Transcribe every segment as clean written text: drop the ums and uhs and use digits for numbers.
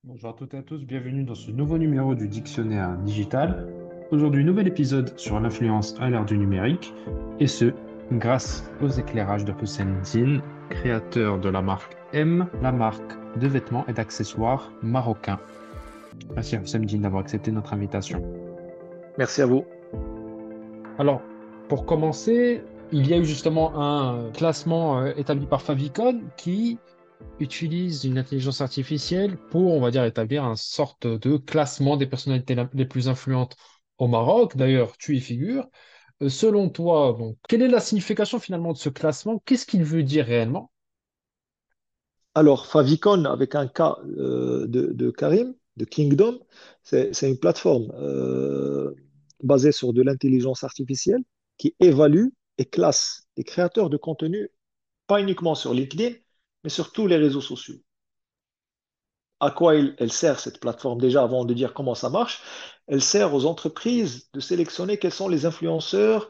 Bonjour à toutes et à tous, bienvenue dans ce nouveau numéro du Dictionnaire digital. Aujourd'hui, nouvel épisode sur l'influence à l'ère du numérique, et ce, grâce aux éclairages de Hossein Zine, créateur de la marque M, la marque de vêtements et d'accessoires marocains. Merci à Hossein Zine d'avoir accepté notre invitation. Merci à vous. Alors, pour commencer, il y a eu justement un classement établi par Favicon qui utilise une intelligence artificielle pour, on va dire, établir une sorte de classement des personnalités les plus influentes au Maroc. D'ailleurs, tu y figures. Selon toi, donc, quelle est la signification finalement de ce classement? Qu'est-ce qu'il veut dire réellement? Alors, Favicon, avec un K de Karim, de Kingdom, c'est une plateforme basée sur de l'intelligence artificielle qui évalue et classe les créateurs de contenu, pas uniquement sur LinkedIn, mais sur tous les réseaux sociaux. À quoi elle sert cette plateforme déjà avant de dire comment ça marche? Elle sert aux entreprises de sélectionner quels sont les influenceurs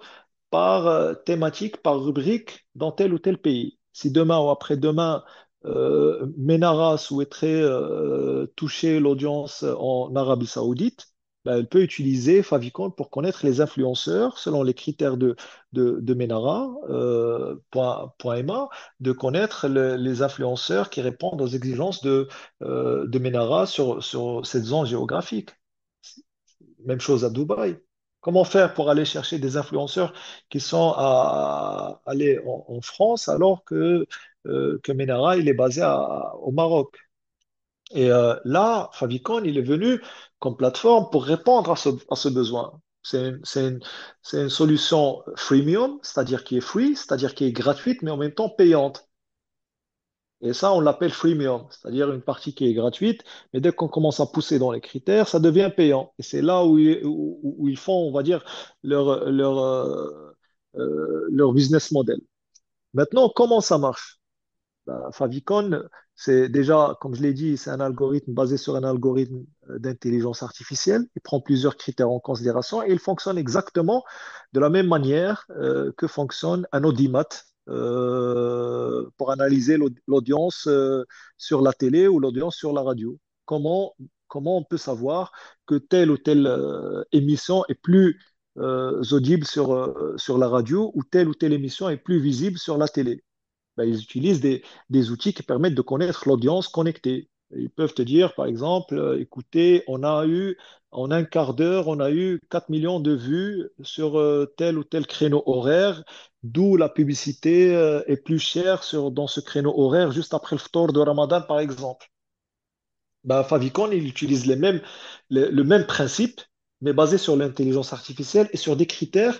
par thématique, par rubrique dans tel ou tel pays. Si demain ou après-demain, Menara souhaiterait toucher l'audience en Arabie Saoudite, ben, elle peut utiliser Favicon pour connaître les influenceurs selon les critères de Menara, .ma, de connaître les influenceurs qui répondent aux exigences de Menara sur cette zone géographique. Même chose à Dubaï. Comment faire pour aller chercher des influenceurs qui sont aller en France alors que Menara il est basé au Maroc? Et là, Favicon, il est venu comme plateforme pour répondre à ce besoin. C'est une solution freemium, c'est-à-dire qui est free, c'est-à-dire qui est gratuite, mais en même temps payante. Et ça, on l'appelle freemium, c'est-à-dire une partie qui est gratuite, mais dès qu'on commence à pousser dans les critères, ça devient payant. Et c'est là où ils font, on va dire, leur business model. Maintenant, comment ça marche? Ben, Favicon, c'est déjà, comme je l'ai dit, c'est un algorithme basé sur un algorithme d'intelligence artificielle. Il prend plusieurs critères en considération et il fonctionne exactement de la même manière que fonctionne un audimat pour analyser l'audience sur la télé ou l'audience sur la radio. Comment, comment on peut savoir que telle ou telle émission est plus audible sur la radio ou telle émission est plus visible sur la télé? Ben, ils utilisent des outils qui permettent de connaître l'audience connectée. Ils peuvent te dire, par exemple, écoutez, en un quart d'heure, on a eu 4 millions de vues sur tel ou tel créneau horaire, d'où la publicité est plus chère dans ce créneau horaire juste après le ftour de Ramadan, par exemple. Ben, Favicon, il utilise le même principe, mais basé sur l'intelligence artificielle et sur des critères,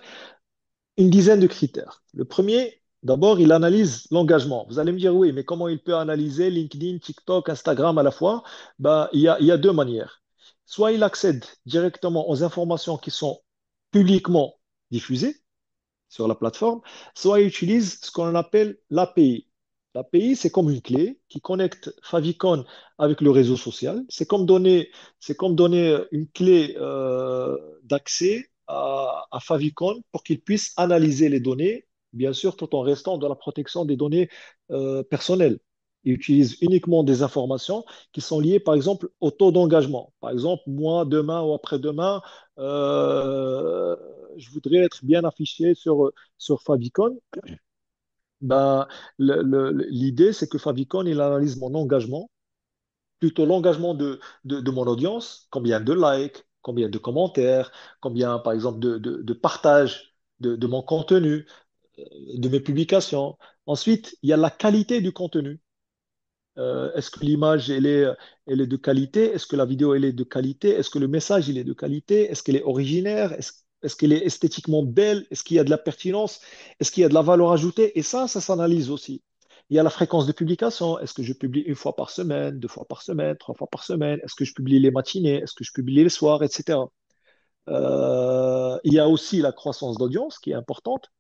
une dizaine de critères. Le premier, d'abord, il analyse l'engagement. Vous allez me dire, oui, mais comment il peut analyser LinkedIn, TikTok, Instagram à la fois? Ben, il y a deux manières. Soit il accède directement aux informations qui sont publiquement diffusées sur la plateforme, soit il utilise ce qu'on appelle l'API. L'API, c'est comme une clé qui connecte Favicon avec le réseau social. C'est comme donner une clé d'accès à Favicon pour qu'il puisse analyser les données, bien sûr, tout en restant dans la protection des données personnelles. Il utilise uniquement des informations qui sont liées, par exemple, au taux d'engagement. Par exemple, moi, demain ou après-demain, euh, je voudrais être bien affiché sur Favicon. Ben, l'idée, c'est que Favicon, il analyse mon engagement, plutôt l'engagement de mon audience, combien de likes, combien de commentaires, combien, par exemple, de partages de mon contenu, de mes publications. Ensuite, il y a la qualité du contenu. Est-ce que l'image, elle est de qualité? Est-ce que la vidéo, elle est de qualité? Est-ce que le message, il est de qualité? Est-ce qu'elle est originaire? Est-ce qu'elle est esthétiquement belle? Est-ce qu'il y a de la pertinence? Est-ce qu'il y a de la valeur ajoutée? Et ça s'analyse aussi. Il y a la fréquence de publication. Est-ce que je publie une fois par semaine, deux fois par semaine, trois fois par semaine? Est-ce que je publie les matinées? Est-ce que je publie les soirs, etc. Il y a aussi la croissance d'audience qui est importante.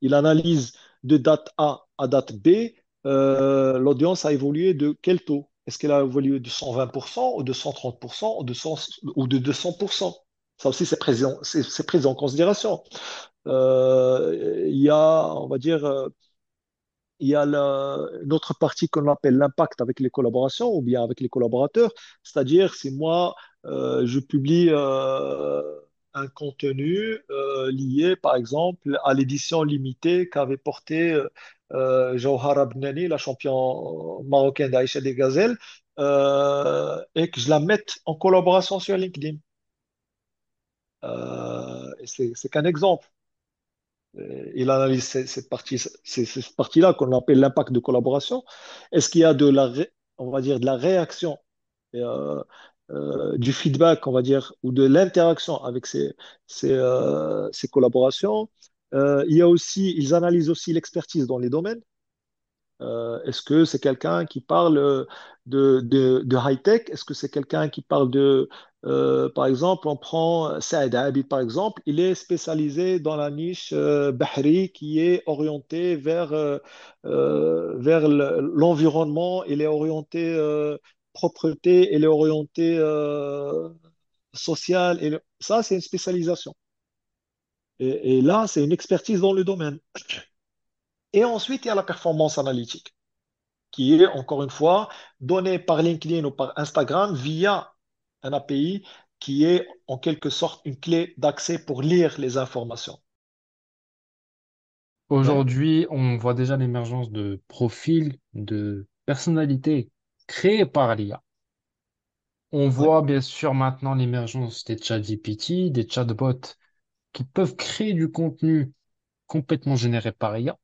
Il analyse de date A à date B, l'audience a évolué de quel taux? Est-ce qu'elle a évolué de 120% ou de 130% ou de 200%? Ça aussi, c'est pris en considération. Il y a, on va dire, il y a une autre partie qu'on appelle l'impact avec les collaborations ou bien avec les collaborateurs. C'est-à-dire, si moi, je publie un contenu lié, par exemple, à l'édition limitée qu'avait porté Jawhara Bnani, la championne marocaine d'Aïcha des Gazelles, et que je la mette en collaboration sur LinkedIn. Et c'est qu'un exemple. Il analyse cette partie, cette partie-là qu'on appelle l'impact de collaboration. Est-ce qu'il y a on va dire, de la réaction, euh, du feedback, on va dire, ou de l'interaction avec ces collaborations? Il y a aussi, ils analysent aussi l'expertise dans les domaines. Est-ce que c'est quelqu'un qui parle de high-tech? Est-ce que c'est quelqu'un qui parle par exemple, on prend Saad Abid, par exemple, il est spécialisé dans la niche Bahri qui est orientée vers l'environnement, il est orienté propreté, il est orienté social. Ça, c'est une spécialisation. Et là, c'est une expertise dans le domaine. Et ensuite, il y a la performance analytique, qui est, encore une fois, donné par LinkedIn ou par Instagram via un API qui est en quelque sorte une clé d'accès pour lire les informations. Tamaam. Aujourd'hui, on voit déjà l'émergence de profils, de personnalités créées par l'IA. On Ouais. voit bien sûr maintenant l'émergence des ChatGPT, des chatbots qui peuvent créer du contenu complètement généré par IA.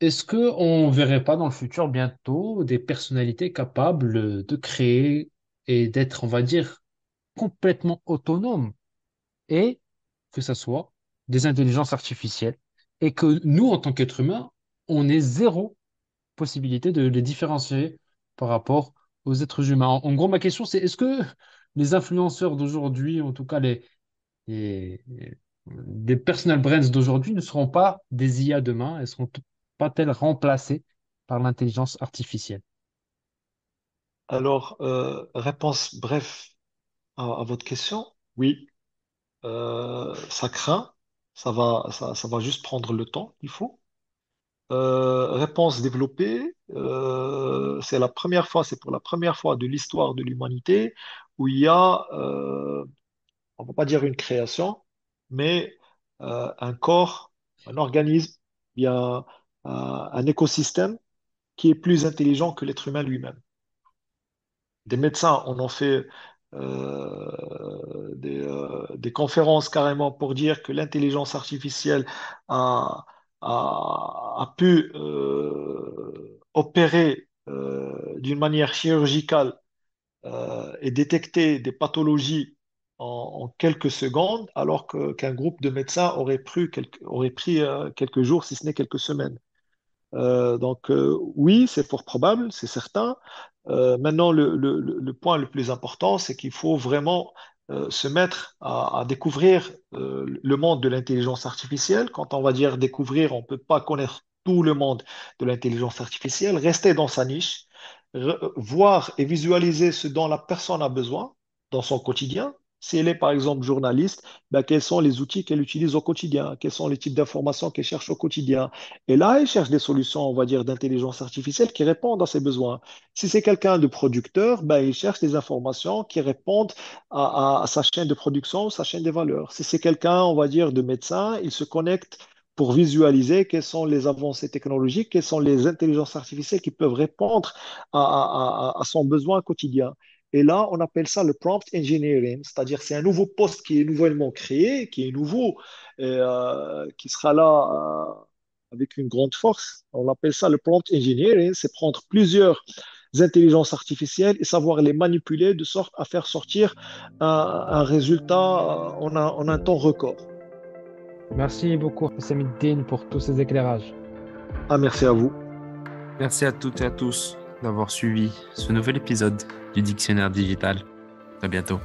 Est-ce que on verrait pas dans le futur bientôt des personnalités capables de créer et d'être, on va dire, complètement autonomes et que ça soit des intelligences artificielles et que nous, en tant qu'êtres humains, on ait zéro possibilité de les différencier par rapport aux êtres humains. En gros, ma question, c'est est-ce que les influenceurs d'aujourd'hui, en tout cas les personal brands d'aujourd'hui, ne seront pas des IA demain? Elles seront pas-elles remplacées par l'intelligence artificielle? Alors, réponse bref à votre question, oui, ça craint, ça va juste prendre le temps qu'il faut. Réponse développée, c'est pour la première fois de l'histoire de l'humanité où il y a, on va pas dire une création, mais un corps, un organisme, bien un écosystème qui est plus intelligent que l'être humain lui-même. Des médecins, on en fait des conférences carrément pour dire que l'intelligence artificielle a, a pu opérer d'une manière chirurgicale et détecter des pathologies en quelques secondes, alors qu'un groupe de médecins aurait pris quelques jours, si ce n'est quelques semaines. Oui, c'est fort probable, c'est certain. Maintenant, le point le plus important, c'est qu'il faut vraiment se mettre à découvrir le monde de l'intelligence artificielle. Quand on va dire découvrir, on ne peut pas connaître tout le monde de l'intelligence artificielle. Rester dans sa niche, voir et visualiser ce dont la personne a besoin dans son quotidien. Si elle est par exemple journaliste, ben, quels sont les outils qu'elle utilise au quotidien? Quels sont les types d'informations qu'elle cherche au quotidien? Et là, elle cherche des solutions, on va dire, d'intelligence artificielle qui répondent à ses besoins. Si c'est quelqu'un de producteur, ben, il cherche des informations qui répondent à sa chaîne de production, sa chaîne des valeurs. Si c'est quelqu'un, on va dire, de médecin, il se connecte pour visualiser quelles sont les avancées technologiques, quelles sont les intelligences artificielles qui peuvent répondre à son besoin quotidien. Et là, on appelle ça le prompt engineering, c'est-à-dire c'est un nouveau poste qui est nouvellement créé, qui est nouveau, qui sera là avec une grande force. On appelle ça le prompt engineering, c'est prendre plusieurs intelligences artificielles et savoir les manipuler de sorte à faire sortir un résultat en un temps record. Merci beaucoup, Samiddine, pour tous ces éclairages. Ah, merci à vous. Merci à toutes et à tous d'avoir suivi ce nouvel épisode du Dictionnaire digital. À bientôt.